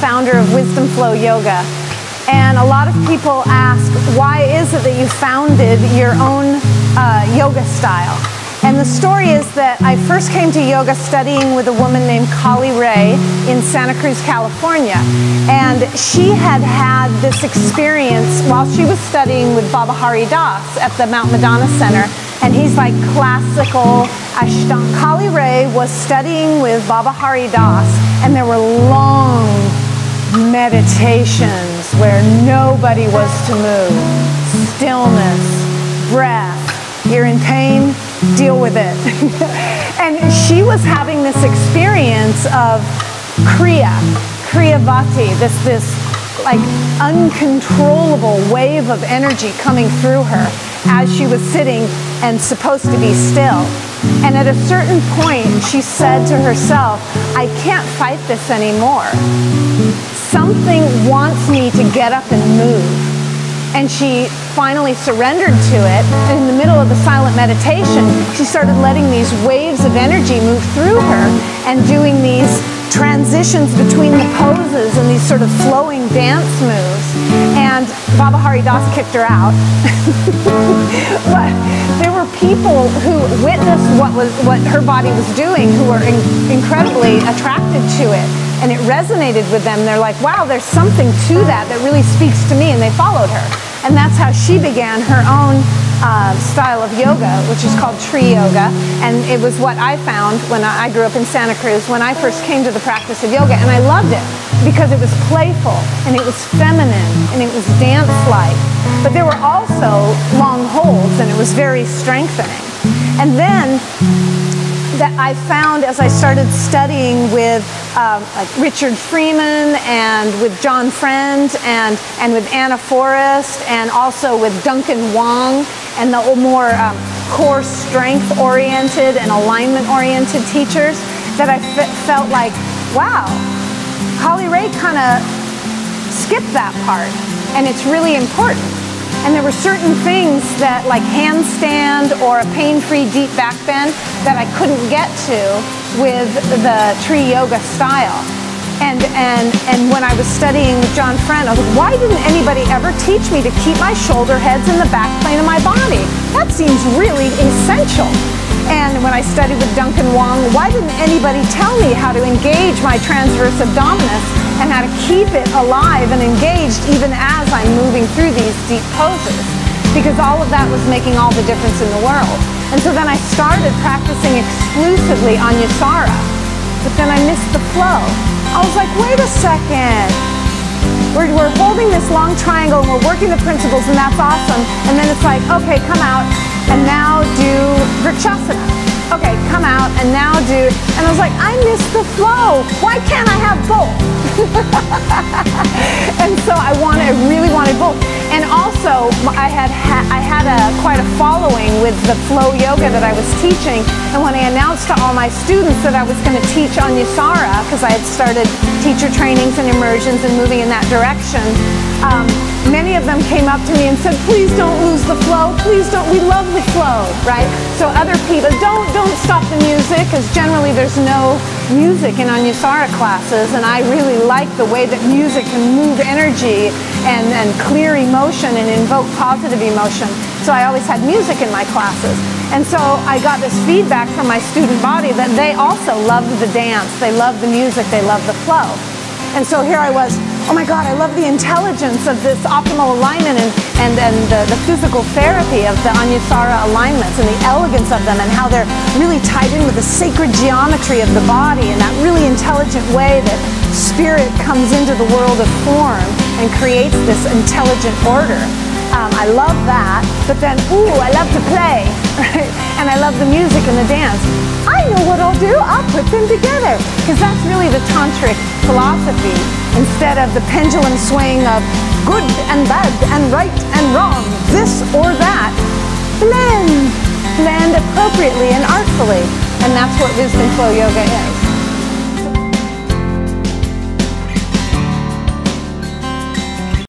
founder of Wisdom Flow Yoga. And a lot of people ask, why is it that you founded your own yoga style? And the story is that I first came to yoga studying with a woman named Kali Ray in Santa Cruz, California. And she had had this experience while she was studying with Baba Hari Das at the Mount Madonna Center. And he's like classical Ashtanga. Kali Ray was studying with Baba Hari Das, and there were long meditations where nobody was to move. Stillness, breath. You're in pain, deal with it. And she was having this experience of Kriyavati, this like uncontrollable wave of energy coming through her as she was sitting and supposed to be still. And at a certain point, she said to herself, I can't fight this anymore. Something wants me to get up and move. And she finally surrendered to it. And in the middle of the silent meditation, she started letting these waves of energy move through her and doing these transitions between the poses and these sort of flowing dance moves. And Baba Hari Das kicked her out. But there were people who witnessed what her body was doing who were incredibly attracted to it. And it resonated with them. They're like, wow, there's something to that that really speaks to me, and they followed her. And that's how she began her own style of yoga, which is called tree yoga. And it was what I found when I grew up in Santa Cruz when I first came to the practice of yoga. And I loved it because it was playful, and it was feminine, and it was dance-like. But there were also long holds, and it was very strengthening. And then that I found as I started studying with like Richard Freeman and with John Friend and with Anna Forrest and also with Duncan Wong and the more core strength oriented and alignment oriented teachers, that I felt like, wow, Kali Ray kind of skipped that part, and it's really important. And there were certain things that, like handstand or a pain-free deep back bend, that I couldn't get to with the tree yoga style. And when I was studying with John Friend, I was like, why didn't anybody ever teach me to keep my shoulder heads in the back plane of my body? That seems really essential. And when I studied with Duncan Wong, why didn't anybody tell me how to engage my transverse abdominis and how to keep it alive and engaged even as I'm moving through these deep poses? Because all of that was making all the difference in the world. And so then I started practicing exclusively on Yasara, but then I missed the flow. I was like, wait a second. We're holding this long triangle and we're working the principles, and that's awesome. And then it's like, okay, come out and now do Vrikshasana. Okay, come out and now do, and I was like, I missed the flow. Why can't I have both? And so I really wanted both. And also, I had quite a following with the flow yoga that I was teaching. And when I announced to all my students that I was going to teach on Yasara, because I had started teacher trainings and immersions and moving in that direction, many of them came up to me and said, please don't lose the flow. Please don't. We love the flow, right? So other people, don't stop the music, because generally there's no music in Anusara classes, and I really like the way that music can move energy and clear emotion and invoke positive emotion. So I always had music in my classes. And so I got this feedback from my student body that they also loved the dance, they loved the music, they loved the flow. And so here I was, oh my God, I love the intelligence of this optimal alignment and the physical therapy of the Anusara alignments and the elegance of them and how they're really tied in with the sacred geometry of the body and that really intelligent way that spirit comes into the world of form and creates this intelligent order. I love that, but then, ooh, I love to play, right? And I love the music and the dance. I know what I'll do, I'll put them together, because that's really the tantric philosophy. Instead of the pendulum swing of good and bad and right and wrong, this or that, blend appropriately and artfully. And that's what Wisdom Flow Yoga is.